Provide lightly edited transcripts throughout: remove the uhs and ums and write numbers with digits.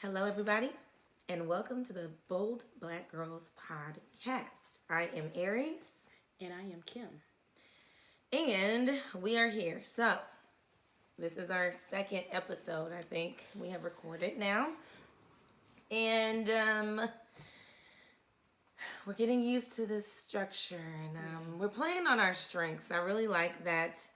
Hello, everybody, and welcome to the Bold Black Girls podcast. I am Aries. And I am Kim. And we are here. So, this is our second episode, I think, we have recorded now. And we're getting used to this structure, and we're playing on our strengths. I really like that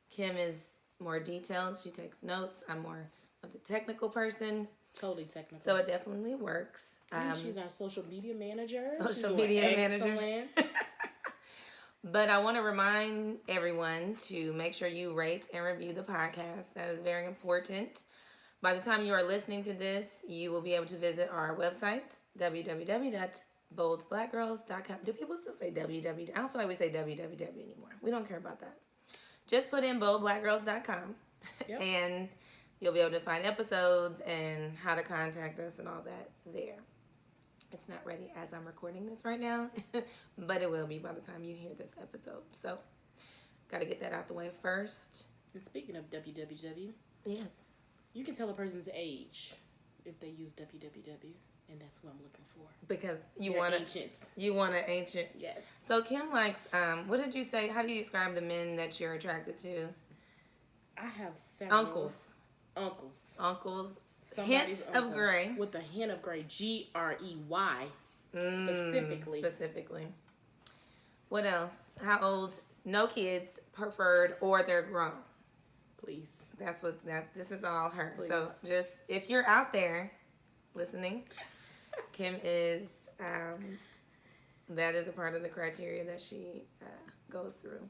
Kim is more detailed. She takes notes. I'm more of the technical person. Totally technical. So it definitely works. And she's our social media manager. Social media manager. But I want to remind everyone to make sure you rate and review the podcast. That is very important. By the time you are listening to this, you will be able to visit our website, www.boldblackgirls.com. Do people still say www? I don't feel like we say www anymore. We don't care about that. Just put in boldblackgirls.com Yep. and you'll be able to find episodes and how to contact us and all that there. It's not ready as I'm recording this right now, but it will be by the time you hear this episode. So, got to get that out the way first. And speaking of www, yes, you can tell a person's age if they use www, and that's what I'm looking for. Because you They're want ancient. You want an ancient. Yes. So Kim likes. What did you say? How do you describe the men that you're attracted to? I have several Uncles. Uncles. Hints of gray. With a hint of gray. Grey. Specifically. What else? How old? No kids, preferred, or they're grown. Please. This is all her. Please. So just if you're out there listening, Kim is that is a part of the criteria that she goes through.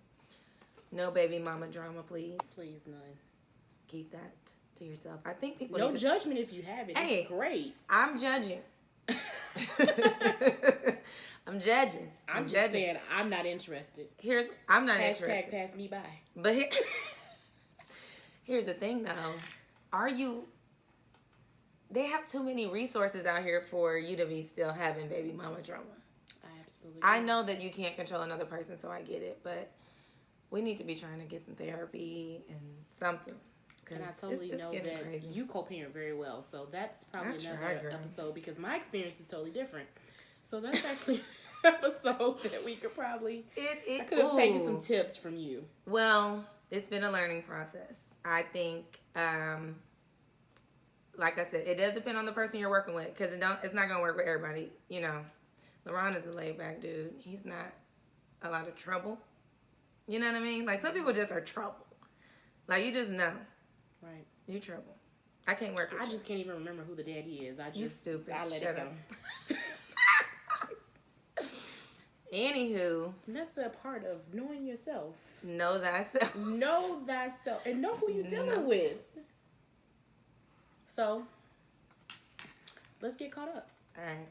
No baby mama drama, please. Please, none. Keep that to yourself. I think people No judgment if you have it. Hey, it's great. I'm judging. I'm judging. I'm just saying I'm not interested. I'm not Hashtag interested. pass me by. But here's the thing, though. They have too many resources out here for you to be still having baby mama drama. I know that you can't control another person, so I get it. But we need to be trying to get some therapy and something. And I totally know that crazy. You co-parent very well, so that's probably another episode because my experience is totally different. So that's actually an episode that we could probably... I could have taken some tips from you. Well, it's been a learning process. I think, like I said, it does depend on the person you're working with because it's not going to work with everybody. You know, LeRon is a laid-back dude. He's not a lot of trouble. You know what I mean? Like, some people just are trouble. Like, you just know. Right. You trouble. I can't work with you. I just can't even remember who the daddy is. You stupid. I let Shut it go. Anywho. And that's the part of knowing yourself. Know thyself. Know thyself. And know who you're dealing with. So, let's get caught up. All right.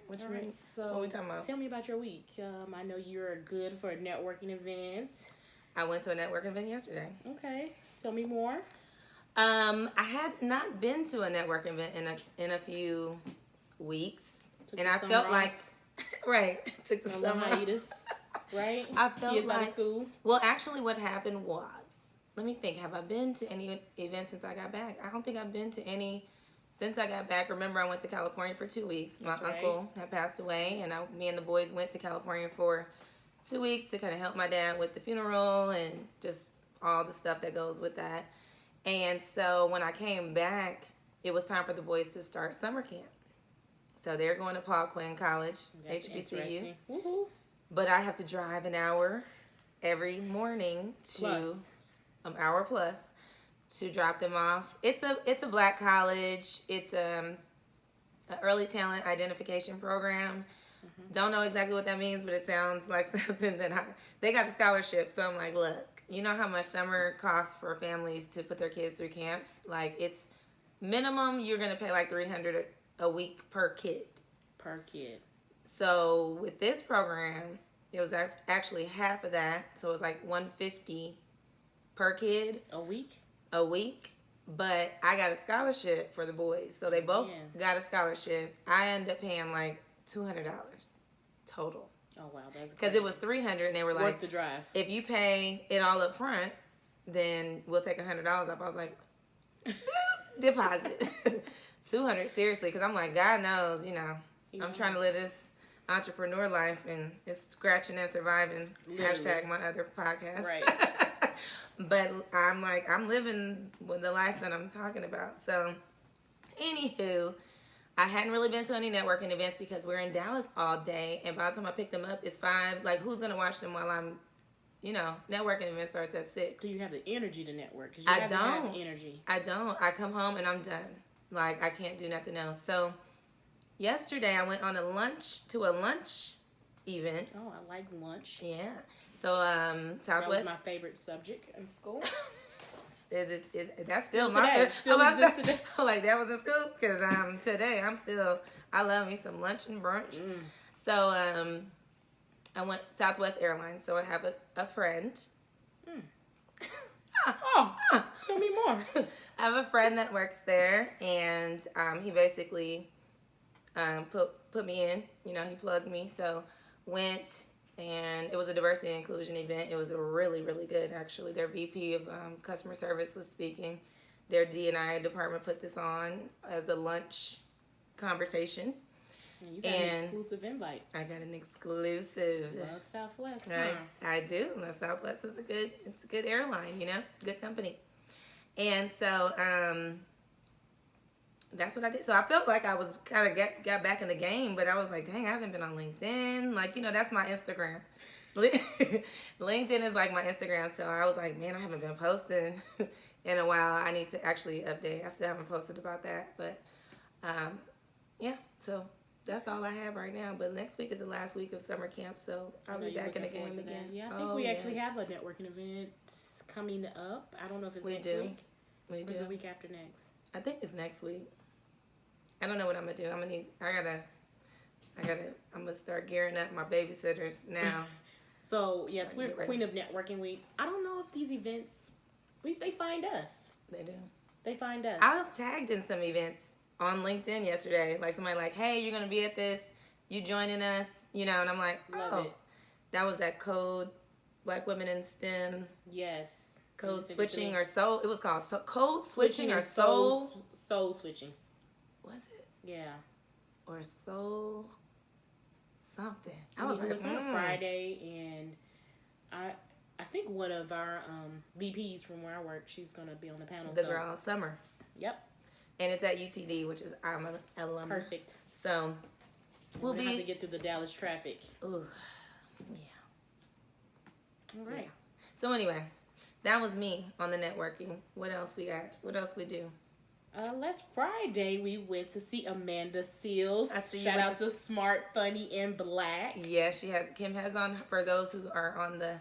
So, what are we talking about? Tell me about your week. I know you're good for a networking event. I went to a networking event yesterday. Okay. Tell me more. I had not been to a networking event in a few weeks, and I felt like took the summer hiatus, right? I felt kids like out of school. Well, actually, what happened was, let me think. Have I been to any events since I got back? I don't think I've been to any since I got back. Remember, I went to California for 2 weeks. My uncle had passed away, and me and the boys went to California for 2 weeks to kind of help my dad with the funeral and just all the stuff that goes with that. And so when I came back, it was time for the boys to start summer camp. So they're going to Paul Quinn College, HBCU. But I have to drive an hour every morning to an hour plus to drop them off. It's a black college. It's an early talent identification program. Mm-hmm. Don't know exactly what that means, but it sounds like something that they got a scholarship. So I'm like, look. You know how much summer costs for families to put their kids through camps? Like, it's minimum, you're going to pay like $300 a week per kid. So with this program, it was actually half of that. So it was like $150 per kid. A week. But I got a scholarship for the boys. So they both got a scholarship. I ended up paying like $200 total. Oh, wow. That's because it was $300 and they were like, worth the drive. If you pay it all up front, then we'll take $100 off. I was like, deposit. 200, seriously, because I'm like, God knows, I'm trying to live this entrepreneur life, and it's scratching and surviving. Hashtag my other podcast. Right. But I'm like, I'm living with the life that I'm talking about. So, anywho, I hadn't really been to any networking events because we're in Dallas all day, and by the time I pick them up, it's 5. Like, who's gonna watch them while I'm, networking event starts at 6. Do you have the energy to network? Because I don't. Have energy. I don't. I come home and I'm done. Like, I can't do nothing else. So, yesterday I went on a lunch event. Oh, I like lunch. Yeah. So, Southwest. That was my favorite subject in school. That's still today. Still exists today. Like, that was in school? Because today I love me some lunch and brunch. So, I went Southwest Airlines. So, I have a friend. Tell me more. I have a friend that works there, and he basically put me in. He plugged me. So, went, and it was a diversity and inclusion event. It was really, really good, actually. Their VP of customer service was speaking. Their D&I department put this on as a lunch conversation. You got an exclusive invite. I got an exclusive. Love Southwest. I do. Southwest is a good airline, good company. And so that's what I did. So I felt like I was kind of got back in the game, but I was like, dang, I haven't been on LinkedIn. Like, that's my Instagram. LinkedIn is like my Instagram. So I was like, man, I haven't been posting in a while. I need to actually update. I still haven't posted about that. But yeah, so that's all I have right now. But next week is the last week of summer camp, so I'll be back in the game again. Yeah, I think we actually have a networking event coming up. I don't know if it's next week. We do. Or is it the week after next? I think it's next week. I don't know what I'm gonna do. I'm gonna start gearing up my babysitters now. So yes, we're Queen of Networking Week. I don't know if these events, they find us. They do. They find us. I was tagged in some events on LinkedIn yesterday. Like, somebody like, hey, you're gonna be at this. You joining us? And I'm like, Love it. That was that code, Black Women in STEM. Yes. Code switching or soul. It was called code switching or soul switching. Was it? Yeah. Or soul something. I was like, it was on a Friday, and I think one of our VPs from where I work, she's gonna be on the panel. The girl Summer. Yep. And it's at UTD, which is I'm an Ellum. Perfect. So we'll have to get through the Dallas traffic. Ooh. Yeah. All right. Yeah. So anyway, that was me on the networking. What else we got? What else we do? Last Friday we went to see Amanda Seals. Shout out to Smart, Funny, and Black. Yeah, Kim has on, for those who are on the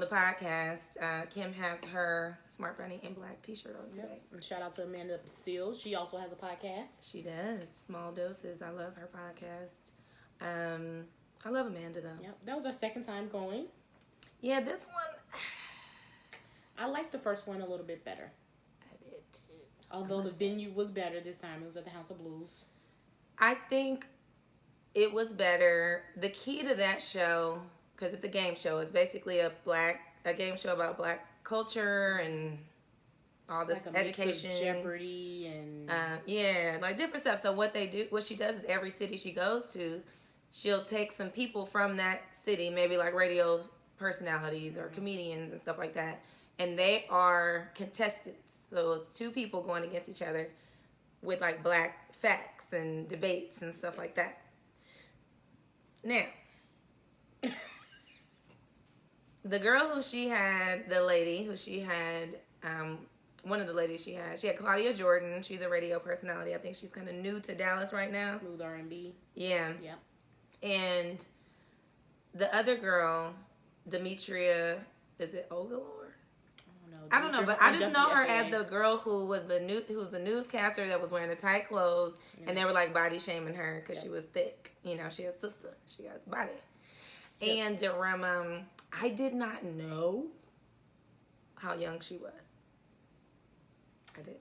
podcast, Kim has her Smart, Funny, and Black t-shirt on today. Yep. And shout out to Amanda Seals. She also has a podcast. She does. Small Doses. I love her podcast. I love Amanda though. Yep. That was our second time going. Yeah, this one I liked the first one a little bit better. I did too. Although the venue was better this time. It was at the House of Blues. I think it was better. The key to that show, because it's a game show, it's basically a game show about Black culture and all this like a education, mix of Jeopardy and like different stuff. So what she does is every city she goes to, she'll take some people from that city, maybe like radio personalities or comedians and stuff like that, and they are contestants. So it's 2 people going against each other with like Black facts and debates and stuff like that. Now, the girl one of the ladies she had Claudia Jordan. She's a radio personality. I think she's kind of new to Dallas right now. Smooth R&B. Yeah. Yep. And the other girl, Demetria, is it Ogalore? I don't know, but I just know her as the girl who was who's the newscaster that was wearing the tight clothes, and they were like body shaming her because she was thick. She has sister, she got body. Yes. And I did not know how young she was.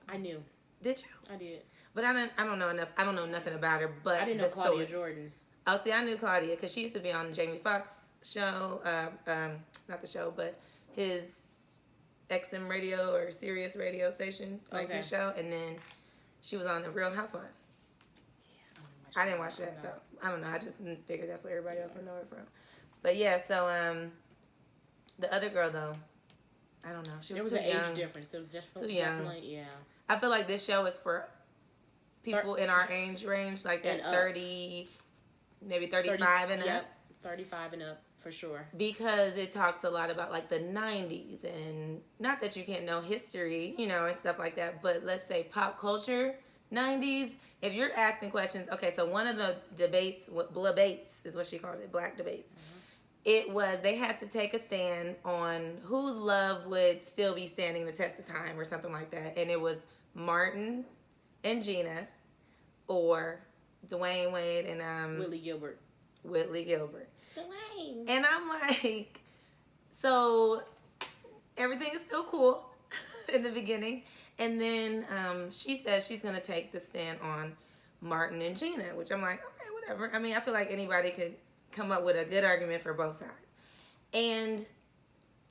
I knew. Did you? I did. But I don't know enough. I don't know nothing about her. But I didn't know Claudia Jordan. Oh, see, I knew Claudia because she used to be on Jamie Foxx's show. Not the show, but his XM radio or Sirius radio station, his show. And then She was on The Real Housewives. Yeah, I didn't watch that though. I don't know. I just figured that's where everybody else would know it from. But yeah, so the other girl though, I don't know. There was an age difference. It was just too young. Yeah. I feel like this show is for people in our age range, like that 30, maybe 35 and up. Yep, 35 and up for sure. Because it talks a lot about like the 90s, and not that you can't know history, you know, and stuff like that, but let's say pop culture, 90s. If you're asking questions, okay, so one of the debates, blabates is what she called it, black debates. It was, they had to take a stand on whose love would still be standing the test of time or something like that. And it was Martin and Gina, or Dwayne Wade and Whitley Gilbert. Dwayne. And I'm like, so everything is still cool in the beginning. And then she says she's going to take the stand on Martin and Gina, which I'm like, okay, whatever. I mean, I feel like anybody could come up with a good argument for both sides. And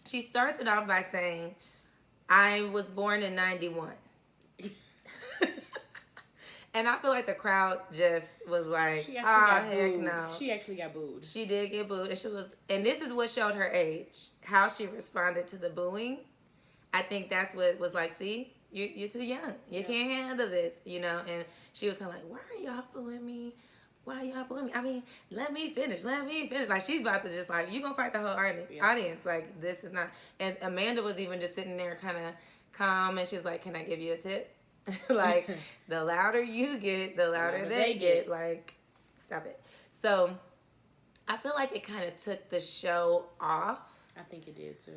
she starts it off by saying, I was born in 91. And I feel like the crowd just was like, heck no. She actually got booed. She did get booed. And this is what showed her age, how she responded to the booing. I think that's what was like, see, you're too young. You can't handle this, you know. And she was kind of like, why are y'all booing me? Why y'all booing me? I mean, let me finish. Like, she's about to just like, you gonna fight the whole audience. Like, this is not. And Amanda was even just sitting there kind of calm, and she's like, can I give you a tip? Like, the louder you get, the louder they get. Like, stop it. So, I feel like it kind of took the show off. I think it did, too.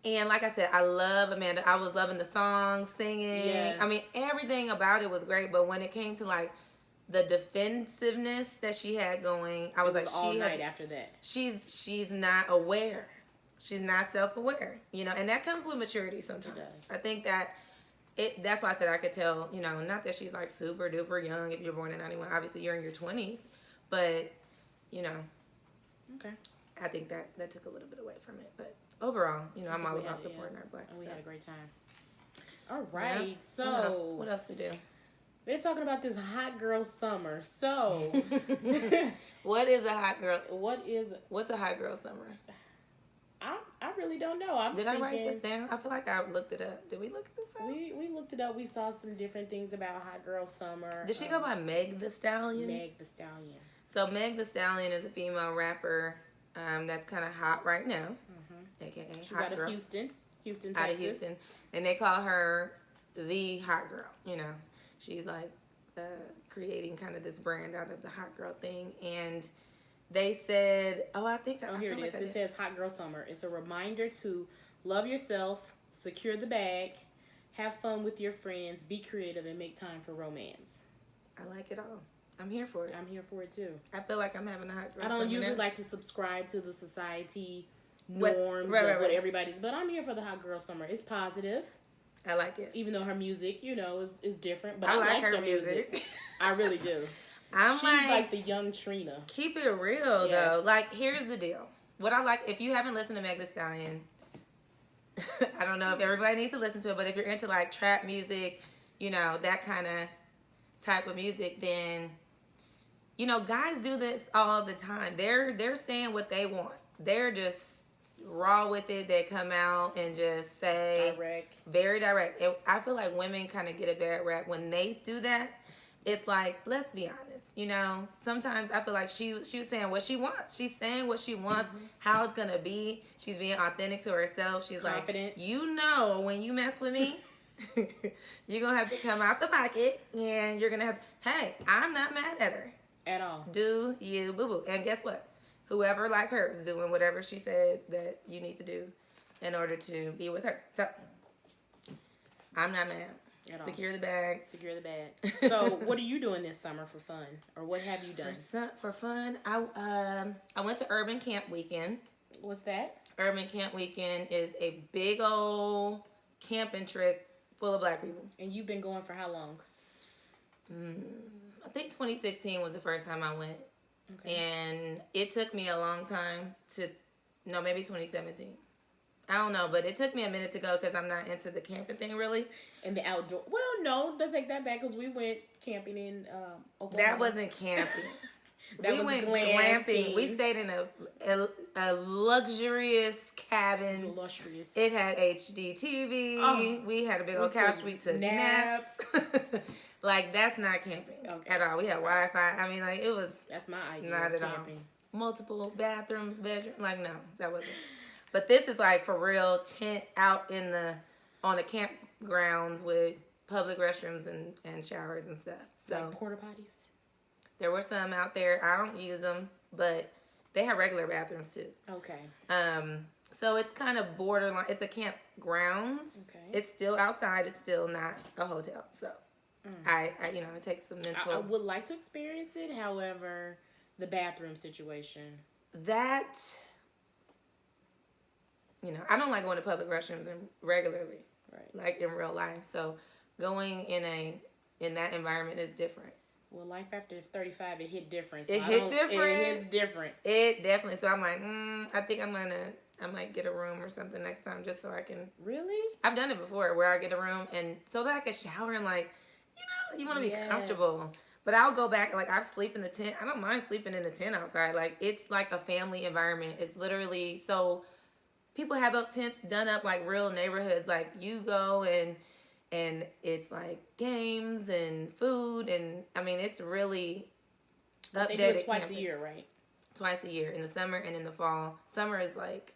And like I said, I love Amanda. I was loving the song, singing. Yes. I mean, everything about it was great. But when it came to, like, the defensiveness that she had going, I was like, all night after that. She's not aware. She's not self-aware, you know. And that comes with maturity sometimes. It does. I think that's why I said I could tell, you know, not that she's like super duper young if you're born in 91. Obviously, you're in your 20s. But, you know. Okay. I think that took a little bit away from it. But overall, you know, I'm all about supporting our black stuff. We had a great time. All right. Yeah. So. What else we do? They're talking about this hot girl summer. So. What is a hot girl? What's a hot girl summer? I really don't know. I write this down? I feel like I looked it up. Did we look this up? We looked it up. We saw some different things about hot girl summer. Did she go by Meg the Stallion? Meg the Stallion. So Meg the Stallion is a female rapper that's kind of hot right now. AKA she's out of Houston, Texas. Out of Houston. And they call her the hot girl, you know. She's like creating kind of this brand out of the hot girl thing. And they said, here it is. It says Hot Girl Summer. It's a reminder to love yourself, secure the bag, have fun with your friends, be creative, and make time for romance. I like it all. I'm here for it. I'm here for it too. I feel like I'm having a hot girl summer. I don't usually like to subscribe to the society norms of what everybody's, but I'm here for the Hot Girl Summer. It's positive. I like it. Even though her music, you know, is different, but I like her the music. I really do. She's like the young Trina. Keep it real, though. Like, here's the deal. What I like, if you haven't listened to Meg Thee Stallion, I don't know if everybody needs to listen to it, but if you're into, like, trap music, you know, that kind of type of music, then, you know, guys do this all the time. They're saying what they want. They're just raw with it. They come out and just say... Very direct. And I feel like women kind of get a bad rap when they do that. It's like, let's be honest, you know, sometimes I feel like she was saying what she wants. She's saying what she wants, how it's going to be. She's being authentic to herself. She's confident. Like, you know, when you mess with me, you're going to have to come out the pocket and you're going to have, hey, I'm not mad at her. At all. Do you boo-boo. And guess what? Whoever like her is doing whatever she said that you need to do in order to be with her. So, I'm not mad. Secure the bag. Secure the bag. So, what are you doing this summer for fun? Or what have you done? For fun, I went to Urban Camp Weekend. What's that? Urban Camp Weekend is a big old camping trip full of black people. And you've been going for how long? I think 2016 was the first time I went. Okay. And it took me a long time maybe 2017. I don't know, but it took me a minute to go because I'm not into the camping thing really. And the outdoor. Well, no, let's take that back because we went camping in Oklahoma. That wasn't camping. We went glamping. We stayed in a luxurious cabin. It was illustrious. It had HD TV. Oh, we had a big old couch. We took naps. Like, that's not camping at all. We had Wi-Fi. I mean, like, it was... That's my idea not of at camping. All. Multiple bathrooms, bedroom. Like, no, that wasn't. But this is, like, for real, tent out on the campgrounds with public restrooms and showers and stuff. So, like porta potties? There were some out there. I don't use them, but they have regular bathrooms, too. Okay. So it's kind of borderline. It's a campgrounds. Okay. It's still outside. It's still not a hotel, so... I it takes some mental... I would like to experience it, however, the bathroom situation. That, I don't like going to public restrooms regularly, right? Like in real life. So going in that environment is different. Well, life after 35, it hit different. So it hits different. It definitely. So I'm like, I think I might get a room or something next time just so I can... Really? I've done it before where I get a room and so that I can shower and like... You want to be comfortable. But I'll go back, like, I sleep in the tent. I don't mind sleeping in the tent outside. Like, it's like a family environment. It's literally, so people have those tents done up like real neighborhoods. Like, you go and it's like games and food. And, I mean, it's really updated. They do it twice a year, right? Twice a year, in the summer and in the fall. Summer is like,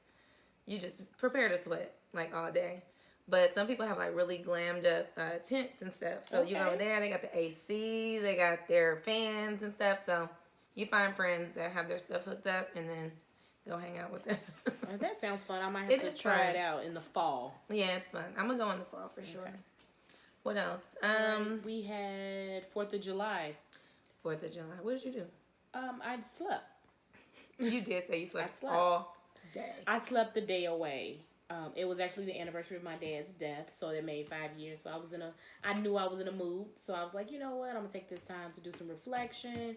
you just prepare to sweat, like, all day. But some people have, like, really glammed up tents and stuff. So you go over there, they got the AC, they got their fans and stuff. So you find friends that have their stuff hooked up and then go hang out with them. That sounds fun. I might have to try it out in the fall. Yeah, it's fun. I'm going to go in the fall for sure. What else? We had 4th of July. 4th of July. What did you do? I slept. You did say you slept all day. I slept the day away. It was actually the anniversary of my dad's death, so it made 5 years. So I knew I was in a mood. So I was like, you know what? I'm going to take this time to do some reflection.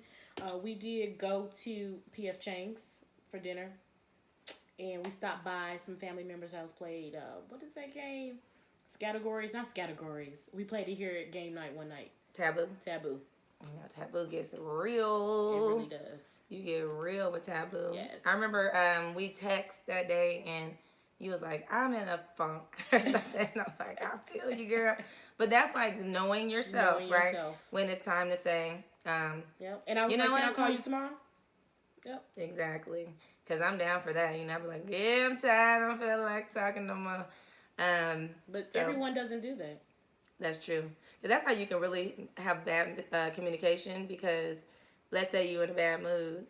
We did go to P.F. Chang's for dinner. And we stopped by some family members' house, played, what is that game? Scattergories? Not Scattergories. We played it here at game night one night. Taboo. Taboo gets real. It really does. You get real with Taboo. Yes. I remember we text that day and you was like, I'm in a funk or something. And I'm like, I feel you, girl. But that's like knowing yourself, right? When it's time to say, yep. And I was like, can I call you tomorrow? Yep. Exactly. Because I'm down for that. I'll be like, yeah, I'm tired. I don't feel like talking no more. But everyone doesn't do that. That's true. Because that's how you can really have bad communication. Because let's say you're in a bad mood.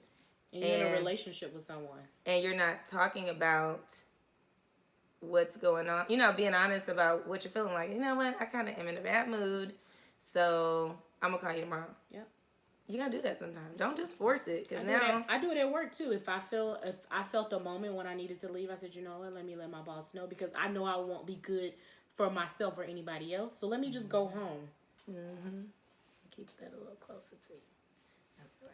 And you're in a relationship with someone. And you're not talking about what's going on. Being honest about what you're feeling like. You know what? I kind of am in a bad mood. So I'm going to call you tomorrow. Yep. You got to do that sometimes. Don't just force it. Cause I do it at work too. If I felt a moment when I needed to leave, I said, you know what? Let me let my boss know. Because I know I won't be good for myself or anybody else. So let me just go home. Mm-hmm. Keep that a little closer to you. That's right.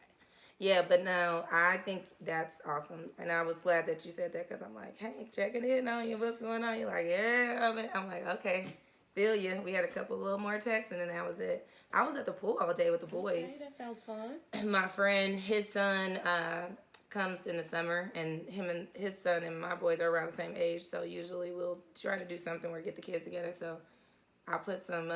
Yeah, but no, I think that's awesome. And I was glad that you said that because I'm like, hey, checking in on you. What's going on? You're like, yeah. I'm like, okay, feel you. We had a couple little more texts and then that was it. I was at the pool all day with the boys. Okay, that sounds fun. My friend, his son comes in the summer, and him and his son and my boys are around the same age, so usually we'll try to do something where we get the kids together. So I put some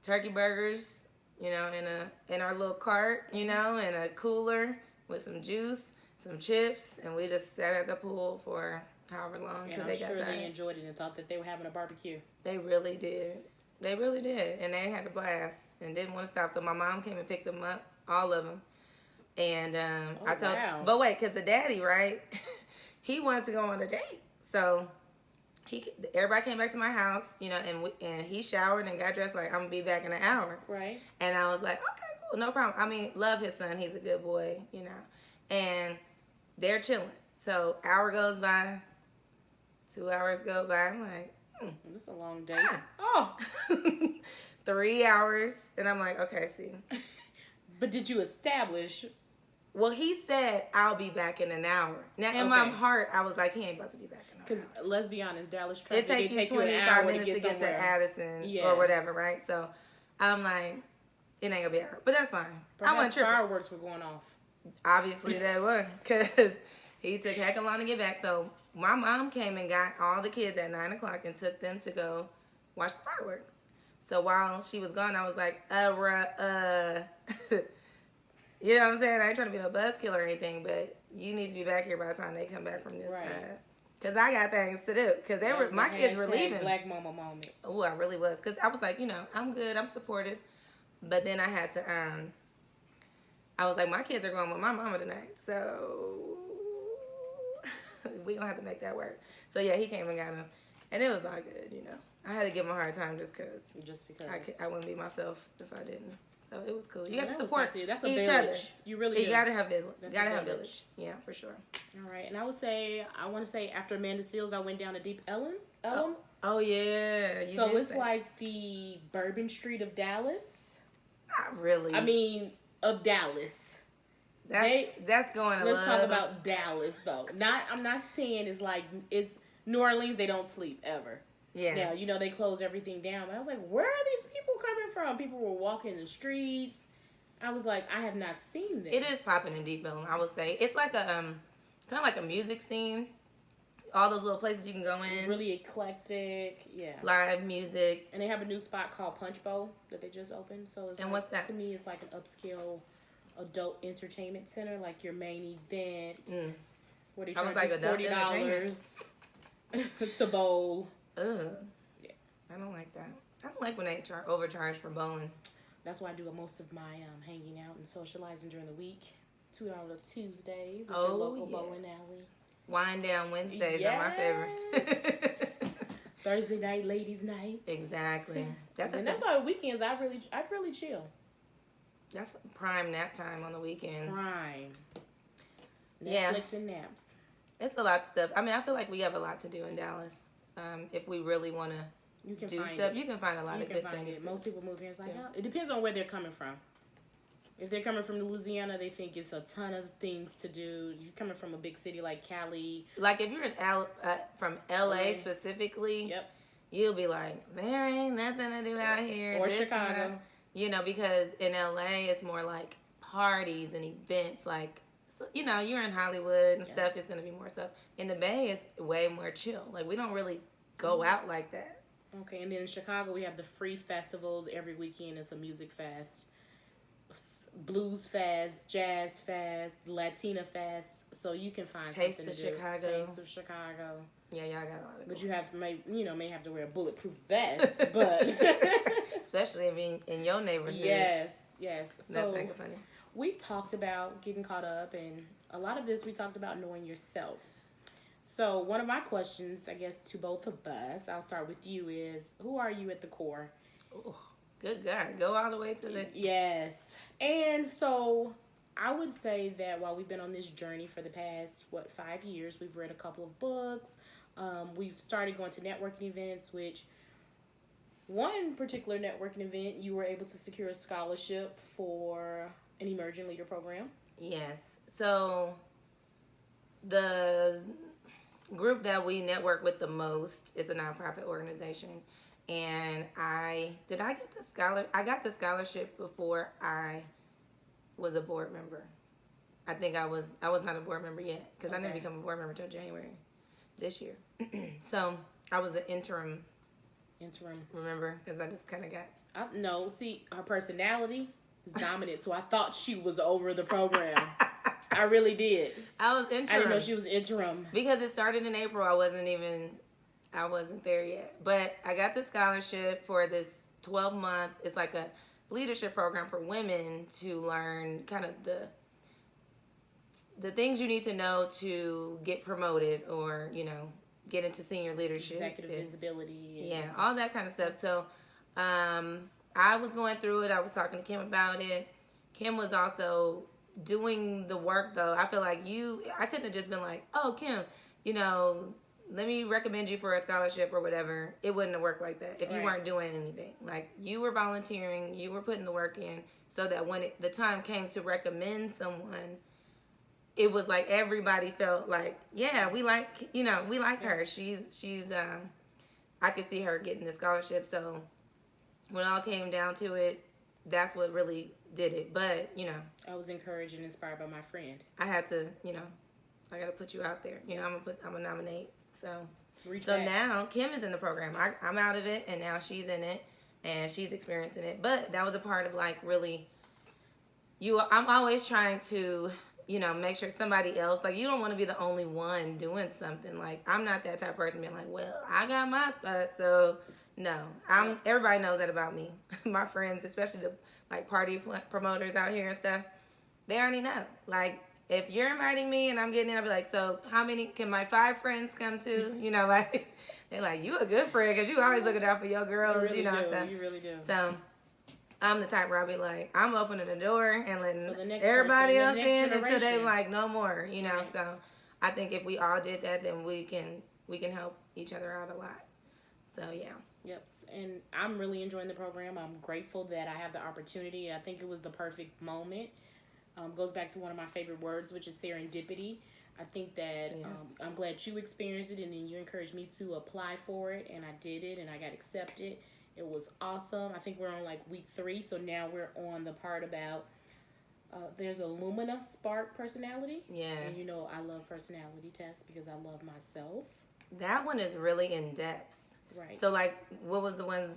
turkey burgers, in our little cart, and a cooler with some juice, some chips, and we just sat at the pool for however long until they got tired. I'm sure they enjoyed it and thought that they were having a barbecue. They really did. They really did, and they had a blast and didn't want to stop. So my mom came and picked them up, all of them. And I told, but wait, because the daddy, right? He wants to go on a date. So everybody came back to my house, and he showered and got dressed like, I'm going to be back in an hour. Right. And I was like, okay, cool, no problem. I mean, love his son. He's a good boy, And they're chilling. So hour goes by, 2 hours go by. I'm like, this is a long day. Oh. 3 hours. And I'm like, okay, see. But did you establish Well, he said, I'll be back in an hour. Now, in my heart, I was like, he ain't about to be back in an hour. Because let's be honest, Dallas traffic, it take you 25 minutes to get to Addison or whatever, right? So I'm like, it ain't gonna be an hour. But that's fine. I wasn't tripping. Fireworks were going off. Obviously, they were. Because he took heck of long to get back. So my mom came and got all the kids at 9 o'clock and took them to go watch the fireworks. So while she was gone, I was like, you know what I'm saying? I ain't trying to be no buzzkill or anything, but you need to be back here by the time they come back from this side. Because I got things to do. Because my kids were leaving. Black mama moment. Oh, I really was. Because I was like, I'm good. I'm supportive. But then I had to, I was like, my kids are going with my mama tonight. So we going to have to make that work. So yeah, he came and got him. And it was all good, I had to give him a hard time just because. I wouldn't be myself if I didn't. So it was cool. You got to support That's a each village. other. You really do. You got to have village. You got to have village. Yeah, for sure. All right. And I want to say after Amanda Seals, I went down to Deep Ellum. Oh yeah. So it's like the Bourbon Street of Dallas. Not really. I mean, of Dallas. That's going a Let's talk about Dallas, though. I'm not saying it's New Orleans. They don't sleep ever. Yeah. Now, they close everything down. But I was like, where are these people coming from? People were walking the streets. I was like, I have not seen this. It is popping in Deep Ellum, I would say. It's like a kind of like a music scene. All those little places you can go in. Really eclectic, yeah. Live music. And they have a new spot called Punch Bowl that they just opened. So it's what's that? To me, it's like an upscale adult entertainment center, like your main event. Where they charge you $40 to bowl. Ugh. Yeah. I don't like that. I don't like when they overcharge for bowling. That's why I do most of my hanging out and socializing during the week. $2 Tuesdays at your local bowling alley. Wind down Wednesdays are my favorite. Thursday night, ladies' night. Exactly. That's why weekends I really chill. That's prime nap time on the weekends. Prime. Netflix and naps. It's a lot of stuff. I mean, I feel like we have a lot to do in Dallas. If we really want to do stuff, you can find a lot of good things. Most people move here. It's like, it depends on where they're coming from. If they're coming from Louisiana, they think it's a ton of things to do. You're coming from a big city like Cali. Like if you're from LA specifically, you'll be like, there ain't nothing to do out here. Or Chicago. Because in LA, it's more like parties and events. Like, so, you're in Hollywood and stuff. It's going to be more stuff. In the Bay, it's way more chill. Like, we don't really go out like that. Okay, and then in Chicago, we have the free festivals. Every weekend it's a music fest. Blues fest, jazz fest, Latina fest. So you can find Taste something of to Chicago. Do. Taste of Chicago. Yeah, y'all got a lot of. But you have to may have to wear a bulletproof vest, but especially in your neighborhood. Yes. So that's kind of funny. We've talked about getting caught up, and a lot of this we talked about knowing yourself. So one of my questions, I guess, to both of us, I'll start with you, is who are you at the core? Ooh, good God. Go all the way to the... Yes. And so I would say that while we've been on this journey for the past, 5 years, we've read a couple of books. We've started going to networking events, which one particular networking event, you were able to secure a scholarship for an emerging leader program. Yes. So the group that we network with the most is a nonprofit organization. And I got the scholarship before I was a board member. I think I was not a board member yet because I didn't become a board member until January this year. So I was an interim. Remember? Because I just kind of got... No, see, her personality is dominant, so I thought she was over the program. I really did. I was interim. I didn't know she was interim. Because it started in April. I wasn't there yet. But I got the scholarship for this 12-month, it's like a leadership program for women to learn kind of the things you need to know to get promoted or, get into senior leadership. Executive visibility. Yeah, all that kind of stuff. So I was going through it. I was talking to Kim about it. Kim was also doing the work, though. I feel like I couldn't have just been like, oh, Kim, let me recommend you for a scholarship or whatever. It wouldn't have worked like that if you weren't doing anything. Like, you were volunteering, you were putting the work in so that when the time came to recommend someone, it was like everybody felt like, yeah, we like her. She's I could see her getting the scholarship. So when it all came down to it, that's what really did it. But, I was encouraged and inspired by my friend. I had to, I got to put you out there. I'm going to nominate. So back. Now Kim is in the program. I'm out of it, and now she's in it, and she's experiencing it. But that was a part of, like, really, I'm always trying to, make sure somebody else, like, you don't want to be the only one doing something. Like, I'm not that type of person being like, well, I got my spot, so no. Everybody knows that about me. My friends, especially the, like, party promoters out here and stuff, they already know. Like, if you're inviting me and I'm getting in, I'll be like, so how many can my 5 friends come to? Like, they're like, you a good friend because you always looking out for your girls, you really do. Stuff. You really do. So I'm the type where I'll be like, I'm opening the door and letting everybody else in until they like no more, Right. So I think if we all did that, then we can help each other out a lot. So yeah. Yep. And I'm really enjoying the program. I'm grateful that I have the opportunity. I think it was the perfect moment. Goes back to one of my favorite words, which is serendipity. I think that yes. I'm glad you experienced it, and then you encouraged me to apply for it, and I did it, and I got accepted. It was awesome. I think we're on like week 3, so now we're on the part about there's a Lumina Spark personality. Yes. And I love personality tests because I love myself. That one is really in depth. Right. So like, what was the ones?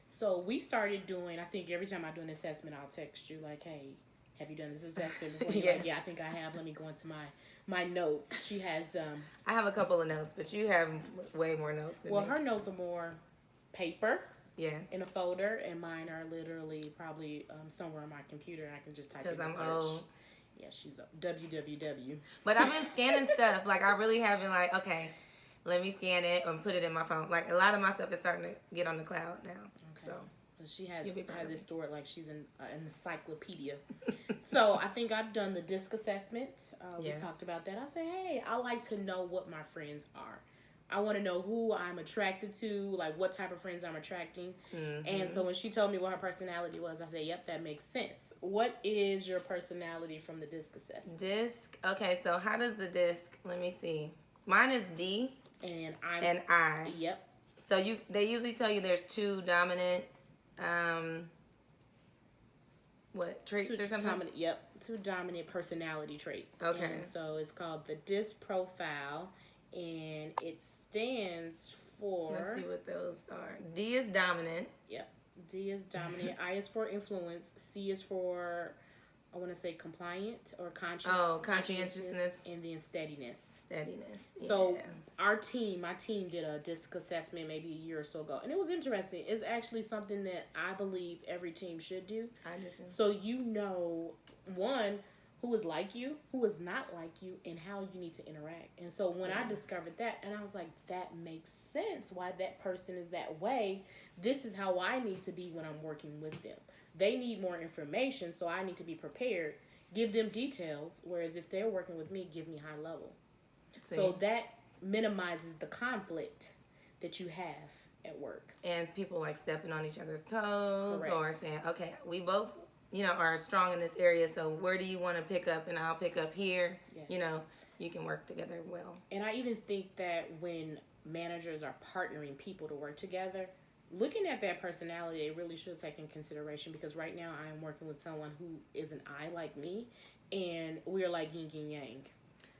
So we started doing, I think every time I do an assessment, I'll text you like, hey, have you done this assessment before? You're yes. like, yeah, I think I have. Let me go into my notes. She has I have a couple of notes, but you have way more notes than me. Her notes are more paper. Yes. In a folder, and mine are literally probably somewhere on my computer, and I can just type in and search. Old. Yeah, she's a www. But I've been scanning stuff. Like, I really haven't, like, okay, let me scan it and put it in my phone. Like, a lot of my stuff is starting to get on the cloud now. Okay. So she has it stored like she's an encyclopedia. So I think I've done the DISC assessment. We talked about that. I said, hey, I like to know what my friends are. I want to know who I'm attracted to, like what type of friends I'm attracting. Mm-hmm. And so when she told me what her personality was, I said, yep, that makes sense. What is your personality from the DISC assessment? DISC. Okay, so how does the DISC, let me see. Mine is D. And I. Yep. So they usually tell you there's 2 dominant, traits or something? Yep, 2 dominant personality traits. Okay. And so it's called the DISC profile. And it stands for... Let's see what those are. D is dominant. Yep. D is dominant. I is for influence. C is for, I want to say compliant or conscientiousness. And then steadiness. Steadiness. So my team did a DISC assessment maybe a year or so ago. And it was interesting. It's actually something that I believe every team should do. I understand. So one... who is like you, who is not like you, and how you need to interact. And so when I discovered that, and I was like, that makes sense why that person is that way. This is how I need to be when I'm working with them. They need more information, so I need to be prepared. Give them details, whereas if they're working with me, give me high level. So that minimizes the conflict that you have at work. And people like stepping on each other's toes. Correct. Or saying, okay, we both... are strong in this area, so where do you want to pick up, and I'll pick up here. Yes. You can work together well. And I even think that when managers are partnering people to work together, looking at that personality, it really should take in consideration, because right now I am working with someone who is an I like me, and we're like yin and yang.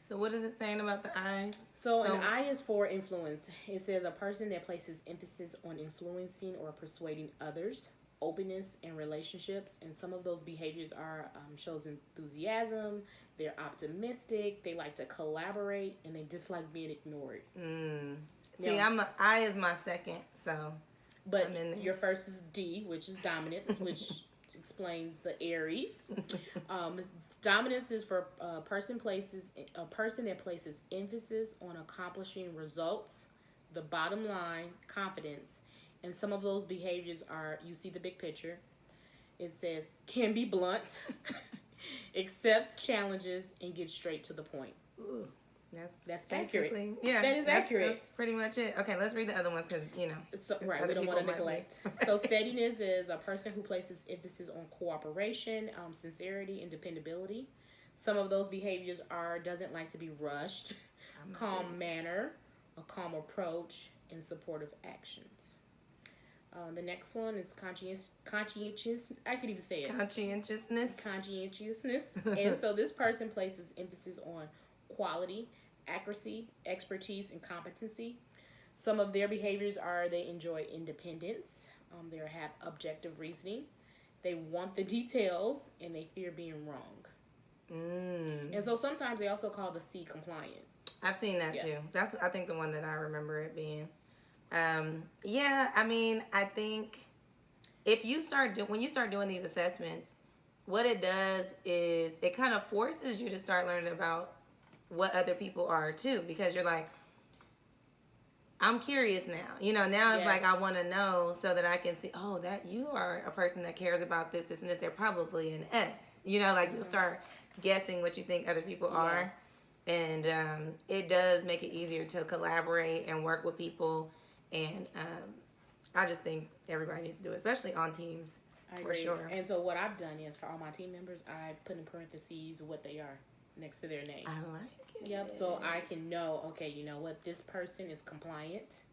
So what is it saying about the I's? So an I is for influence. It says a person that places emphasis on influencing or persuading others, openness in relationships, and some of those behaviors are shows enthusiasm, they're optimistic, they like to collaborate, and they dislike being ignored. See, I is my second, so but your first is D, which is dominance, which explains the Aries. Dominance is for a person that places emphasis on accomplishing results, the bottom line, confidence. And some of those behaviors are, you see the big picture. It says, can be blunt, accepts challenges, and gets straight to the point. Ooh, that's accurate. Yeah, that is accurate. That's pretty much it. Okay, let's read the other ones because, right, we don't want to neglect. So steadiness is a person who places emphasis on cooperation, sincerity, and dependability. Some of those behaviors are doesn't like to be rushed, calm manner, a calm approach, and supportive actions. The next one is conscientious. I could even say it. Conscientiousness. And so this person places emphasis on quality, accuracy, expertise, and competency. Some of their behaviors are they enjoy independence. They have objective reasoning. They want the details, and they fear being wrong. And so sometimes they also call the C compliant. I've seen that too. That's, I think, the one that I remember it being. I mean, I think if you when you start doing these assessments, what it does is it kind of forces you to start learning about what other people are too, because you're like, I'm curious now. You know, now it's like I want to know so that I can see, oh, that you are a person that cares about this, and this. They're probably an S. You know, like you'll start guessing what you think other people are. And it does make it easier to collaborate and work with people. And I just think everybody needs to do it, especially on teams. I agree. Sure. And so what I've done is for all my team members, I put in parentheses what they are next to their name. I like it. Yep. So I can know, okay, you know what? This person is compliant.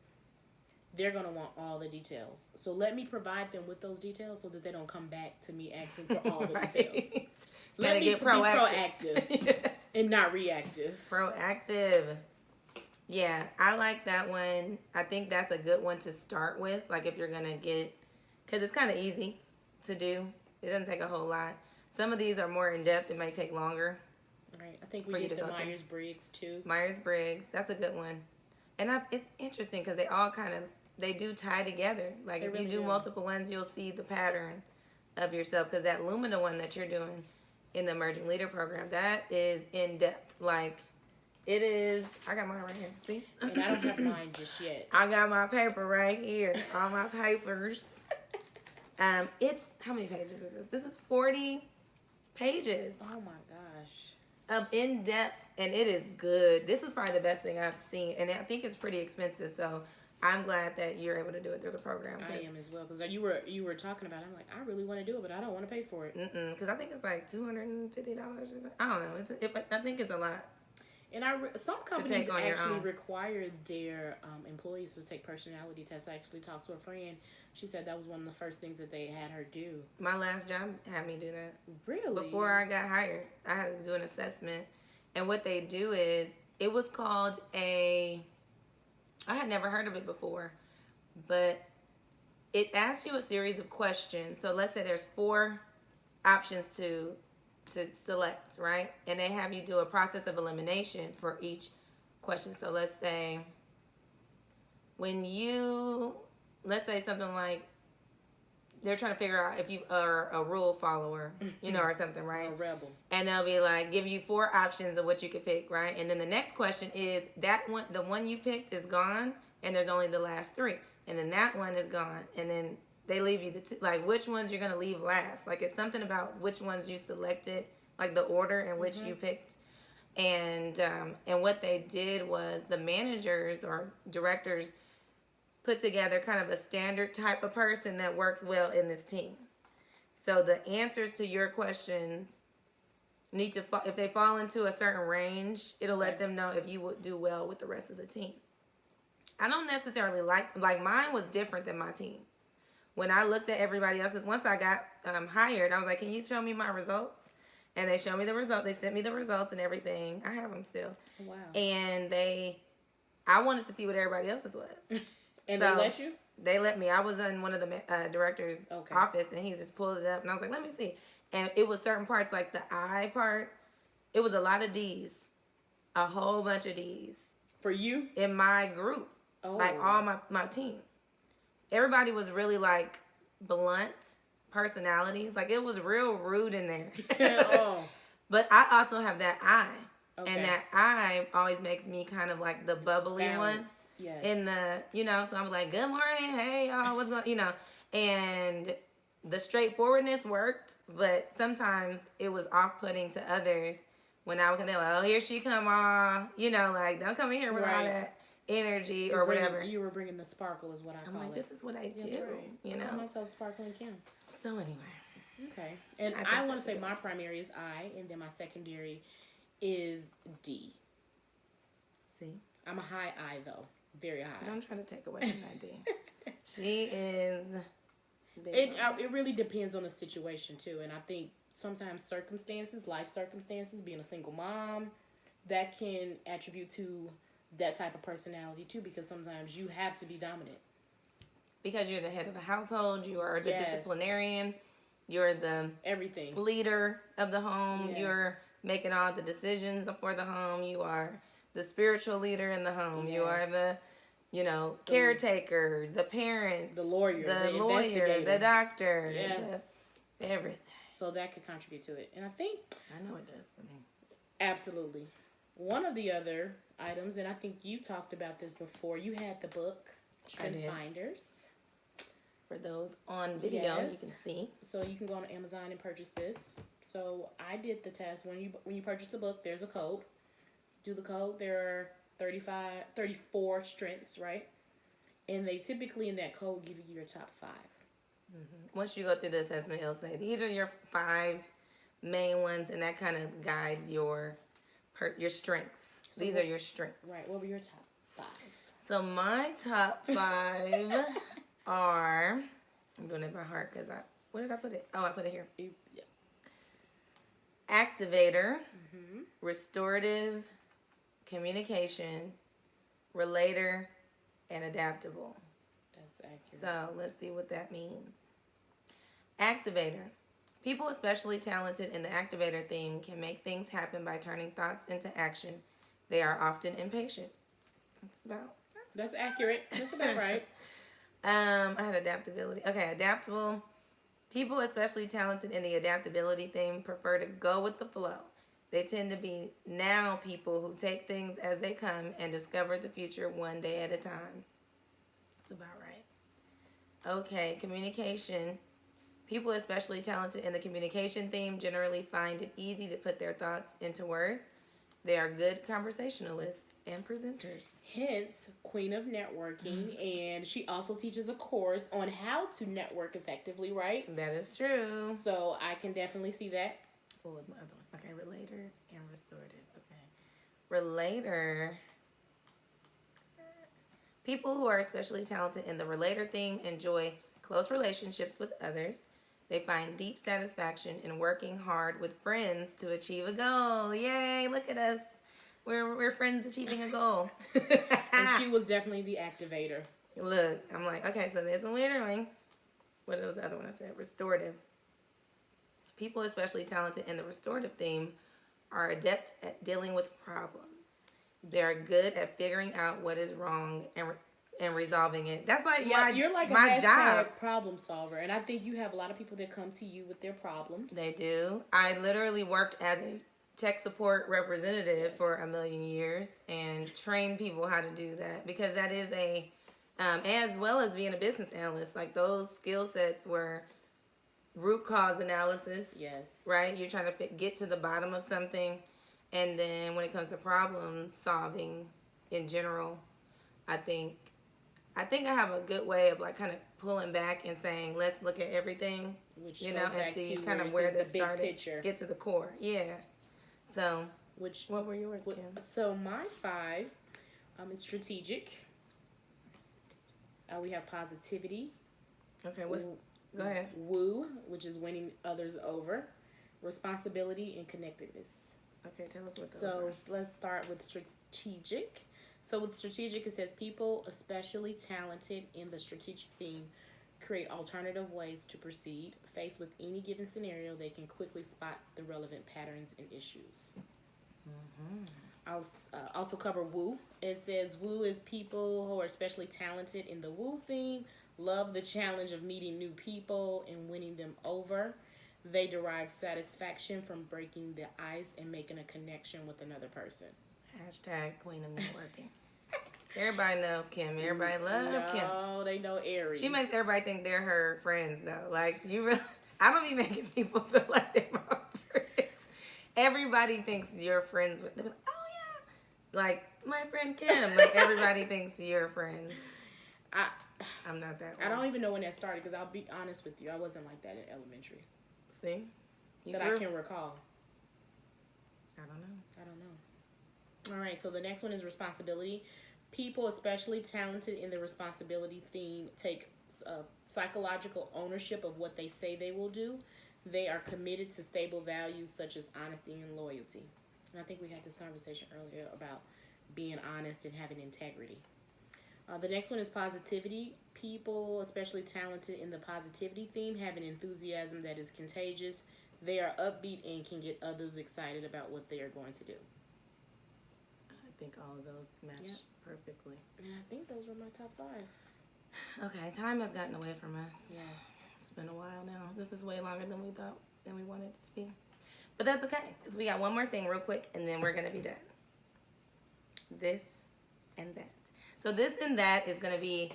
They're going to want all the details. So let me provide them with those details so that they don't come back to me asking for all the details. Let me be proactive and not reactive. Proactive. Yeah, I like that one. I think that's a good one to start with. Like if you're going to get, because it's kind of easy to do. It doesn't take a whole lot. Some of these are more in-depth. It may take longer. Right. I think we did the Myers-Briggs too. Myers-Briggs. That's a good one. And it's interesting because they all kind of, they do tie together. Like if you do multiple ones, you'll see the pattern of yourself. Because that Lumina one that you're doing in the Emerging Leader Program, that is in-depth. Like, it is. I got mine right here. See? And I don't have mine just yet. I got my paper right here. All my papers. It's, how many pages is this? This is 40 pages. Oh my gosh. Of in-depth, and it is good. This is probably the best thing I've seen, and I think it's pretty expensive, so I'm glad that you're able to do it through the program. I am as well, because you were talking about it. I'm like, I really want to do it, but I don't want to pay for it. Because I think it's like $250 or something. I don't know. I think it's a lot. And some companies actually require their employees to take personality tests. I actually talked to a friend. She said that was one of the first things that they had her do. My last job had me do that. Really? Before I got hired, I had to do an assessment. And what they do is, it was called I had never heard of it before, but it asks you a series of questions. So let's say there's 4 options to select, right? And they have you do a process of elimination for each question. So let's say let's say something like they're trying to figure out if you are a rule follower, you know, or something, right? A rebel. And they'll be like, give you 4 options of what you could pick, right? And then the next question is that one, the one you picked is gone, and there's only the last 3. And then that one is gone, and then they leave you like which ones you're gonna leave last. Like it's something about which ones you selected, like the order in which you picked. And what they did was the managers or directors put together kind of a standard type of person that works well in this team. So the answers to your questions need to if they fall into a certain range, it'll let them know if you would do well with the rest of the team. I don't necessarily like mine was different than my team. When I looked at everybody else's, once I got hired, I was like, can you show me my results? And they showed me the results. They sent me the results and everything. I have them still. Wow. And I wanted to see what everybody else's was. And so, they let you? They let me. I was in one of the director's office, and he just pulled it up. And I was like, let me see. And it was certain parts, like the I part, it was a lot of D's. A whole bunch of D's. For you? In my group. Oh. Like all my team. Everybody was really like blunt personalities. Like it was real rude in there. Oh. But I also have that I. Okay. And that I always makes me kind of like the bubbly ones. Yes. In the, so I'm like, good morning. Hey, y'all, what's going on? And the straightforwardness worked, but sometimes it was off-putting to others when they're like, oh, here she come on. Like, don't come in here with all that energy or whatever. You were bringing the sparkle is what I call it. This is what I do. Right. I call myself Sparkling Kim. So anyway, Okay. And I want to say my primary is I, and then my secondary is D. See? I'm a high I, though. Very high. Don't try to take away from that D. She is... It really depends on the situation, too. And I think sometimes life circumstances, being a single mom, that can attribute to that type of personality, too, because sometimes you have to be dominant. Because you're the head of a household, you are the disciplinarian, you're the everything leader of the home, you're making all the decisions for the home, you are the spiritual leader in the home, you are the caretaker, the parent, the lawyer, the doctor, yes, everything. So that could contribute to it. And I think... I know it does for me. Absolutely. One of the other items, and I think you talked about this before, you had the book, StrengthsFinders. For those on video, you can see. So you can go on Amazon and purchase this. So I did the test. When you purchase the book, there's a code. Do the code. There are 34 strengths, right? And they typically in that code give you your top 5. Mm-hmm. Once you go through the assessment, it'll say these are your 5 main ones, and that kind of guides your strengths. So these are your strengths. Right. What were your top 5? So my top 5 are... I'm doing it by heart because where did I put it? Oh, I put it here. Yeah. Activator, restorative, communication, relator, and adaptable. That's accurate. So let's see what that means. Activator. People especially talented in the activator theme can make things happen by turning thoughts into action. They are often impatient. That's accurate. That's about right. I had adaptability. Okay, adaptable. People especially talented in the adaptability theme prefer to go with the flow. They tend to be now people who take things as they come and discover the future one day at a time. That's about right. Okay, communication. People especially talented in the communication theme generally find it easy to put their thoughts into words. They are good conversationalists and presenters. Hence, Queen of Networking. And she also teaches a course on how to network effectively, right? That is true. So I can definitely see that. What was my other one? Okay, relator and restorative. Okay. Relator. People who are especially talented in the relator theme enjoy close relationships with others. They find deep satisfaction in working hard with friends to achieve a goal. Yay, look at us. We're friends achieving a goal. And she was definitely the activator. Look, I'm like, okay, so this is what we're doing. What was the other one I said? Restorative. People especially talented in the restorative theme are adept at dealing with problems. They're good at figuring out what is wrong and resolving it. That's like you're like my a job. Problem solver. And I think you have a lot of people that come to you with their problems. They do. I literally worked as a tech support representative for a million years and trained people how to do that, because that is as well as being a business analyst, like those skill sets were root cause analysis. Yes. Right? You're trying to get to the bottom of something. And then when it comes to problem solving in general, I think I have a good way of like kind of pulling back and saying, let's look at everything, which and see kind of where this started, picture. Get to the core. Yeah. So, what were yours, Kim? So my 5 is strategic. We have positivity. Okay, go ahead. Woo, which is winning others over. Responsibility and connectedness. Okay, tell us what those are. Let's start with strategic. So with strategic, it says people especially talented in the strategic theme create alternative ways to proceed. Faced with any given scenario, they can quickly spot the relevant patterns and issues. I'll also cover woo. It says woo is people who are especially talented in the woo theme, love the challenge of meeting new people and winning them over. They derive satisfaction from breaking the ice and making a connection with another person. Hashtag Queen of Networking. Everybody knows Kim. Everybody loves Kim. Oh, they know Aries. She makes everybody think they're her friends, though. Like, I don't be making people feel like they're my friends. Everybody thinks you're friends with them. Oh, yeah. Like, my friend Kim. Like, everybody thinks you're friends. I'm not that way. I don't even know when that started, because I'll be honest with you. I wasn't like that in elementary. See? I can recall. I don't know. All right, so the next one is responsibility. People, especially talented in the responsibility theme, take psychological ownership of what they say they will do. They are committed to stable values such as honesty and loyalty. And I think we had this conversation earlier about being honest and having integrity. The next one is positivity. People, especially talented in the positivity theme, have an enthusiasm that is contagious. They are upbeat and can get others excited about what they are going to do. I think all of those match perfectly. And I think those were my top 5. Okay, time has gotten away from us. Yes. It's been a while now. This is way longer than we wanted it to be. But that's okay, because we got one more thing real quick, and then we're going to be done. This and that. So this and that is going to be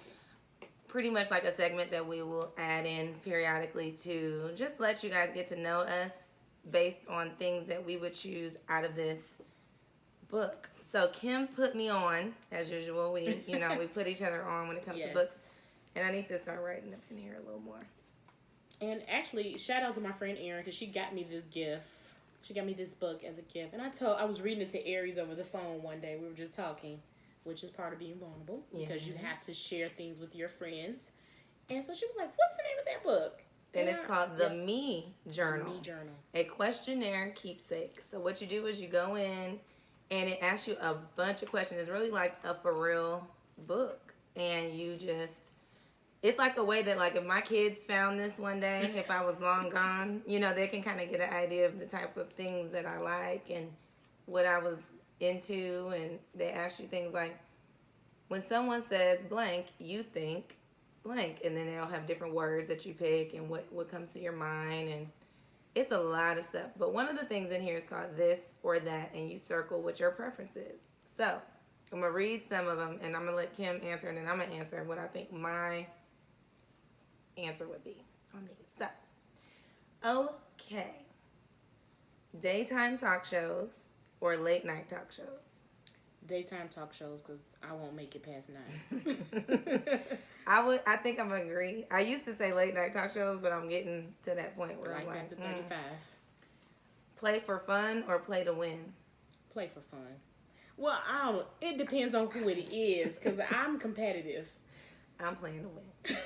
pretty much like a segment that we will add in periodically to just let you guys get to know us based on things that we would choose out of this book. So Kim put me on, as usual. We put each other on when it comes to books. And I need to start writing up in here a little more. And actually, shout out to my friend Erin, because she got me this gift. She got me this book as a gift. And I was reading it to Aries over the phone one day. We were just talking, which is part of being vulnerable, because you have to share things with your friends. And so she was like, what's the name of that book? And it's called the Me Journal. Me Journal. A questionnaire keepsake. So what you do is you go in and it asks you a bunch of questions. It's really like a for real book. And you just, it's like a way that, like, if my kids found this one day, if I was long gone, they can kind of get an idea of the type of things that I like and what I was into. And they ask you things like, when someone says blank, you think blank. And then they'll have different words that you pick and what comes to your mind. And it's a lot of stuff. But one of the things in here is called this or that, and you circle what your preference is. So I'm going to read some of them, and I'm going to let Kim answer, and then I'm going to answer what I think my answer would be on these. So, okay. Daytime talk shows or late night talk shows? Daytime talk shows, because I won't make it past 9. I think I'm gonna agree. I used to say late night talk shows, but I'm getting to that point where I'm like, after 35. Play for fun or play to win? Play for fun. Well, it depends on who it is, because I'm competitive. I'm playing to win.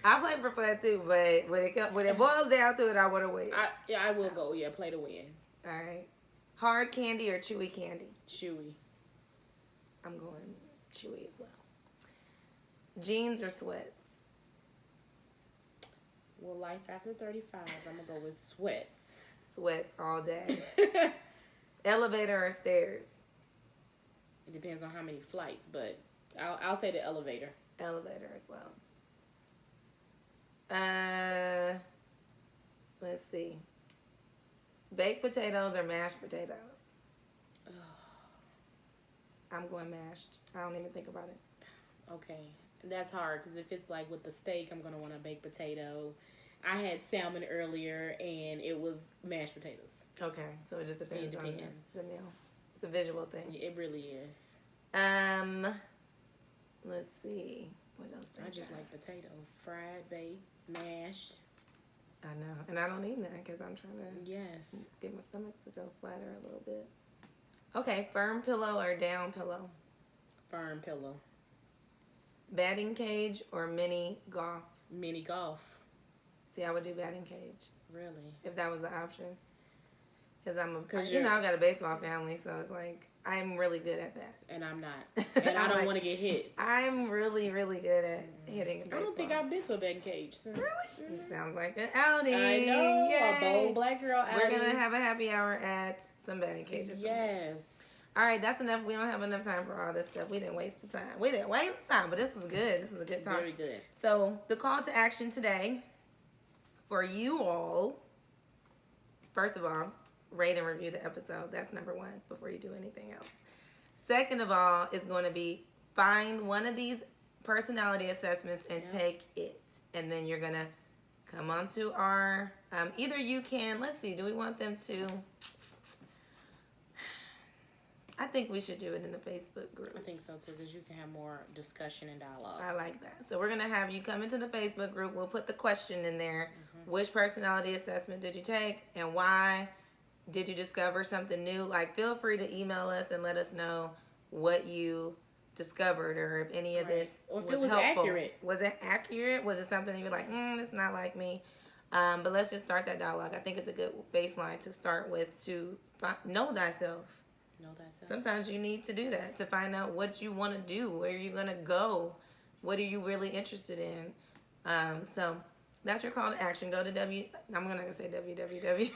I play for fun too, but when it boils down to it, I want to win. I will go. Yeah, play to win. All right. Hard candy or chewy candy? Chewy. I'm going chewy as well. Jeans or sweats? Well, life after 35, I'm going to go with sweats. Sweats all day. Elevator or stairs? It depends on how many flights, but I'll say the elevator. Elevator as well. Let's see. Baked potatoes or mashed potatoes? Ugh. I'm going mashed. I don't even think about it. Okay. That's hard, because if it's like with the steak, I'm going to want a baked potato. I had salmon earlier, and it was mashed potatoes. Okay. So it just depends on the meal. It's a visual thing. It really is. Let's see. What else? I just like potatoes. Fried, baked, mashed. I know. And I don't eat none because I'm trying to get my stomach to go flatter a little bit. Okay. Firm pillow or down pillow? Firm pillow. Batting cage or mini golf? Mini golf. See, I would do batting cage. Really? If that was the option. Because I got a baseball family, so it's like, I'm really good at that. And I'm not. And I don't want to get hit. I'm really, really good at hitting a baseball. I don't think I've been to a batting cage since. Really? It sounds like an outing. I know. Yay. A bold black girl outing. We're going to have a happy hour at some batting cages. Yes. All right, that's enough. We don't have enough time for all this stuff. We didn't waste the time. But this was good. This is a good talk. Very good. So the call to action today for you all, first of all, rate and review the episode. That's number one before you do anything else. Second of all is going to be find one of these personality assessments and take it. And then you're going to come onto our, either you can, let's see, do we want them to, I think we should do it in the Facebook group. I think so too, because you can have more discussion and dialogue. I like that. So we're going to have you come into the Facebook group. We'll put the question in there. Which personality assessment did you take and why? Did you discover something new? Like, feel free to email us and let us know what you discovered or if any of this or if was it was helpful. accurate. Was it accurate? Was it something you were like, it's not like me? But let's just start that dialogue. I think it's a good baseline to start with to know thyself. Know thyself. Sometimes you need to do that to find out what you want to do, where you're going to go, what are you really interested in. So that's your call to action. Go to I'm going to say www.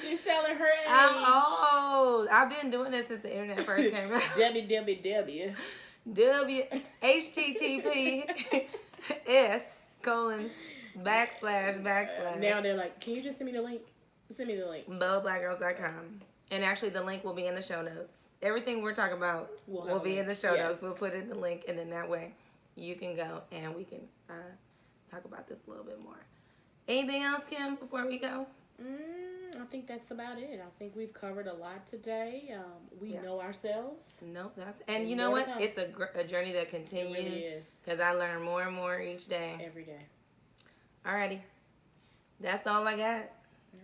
She's telling her age. I'm old. I've been doing this since the internet first came out. www. https:// Now they're like, can you just send me the link? Send me the link. boldblackgirls.com. And actually the link will be in the show notes. Everything we're talking about will be in the show notes. We'll put in the link, and then that way you can go and we can talk about this a little bit more. Anything else, Kim, before we go? I think that's about it. I think we've covered a lot today. We know ourselves. And you know what? It's a journey that continues. It really is. Because I learn more and more each day. Every day. Alrighty. That's all I got.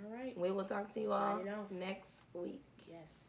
All right. We will talk to you all next week. Yes.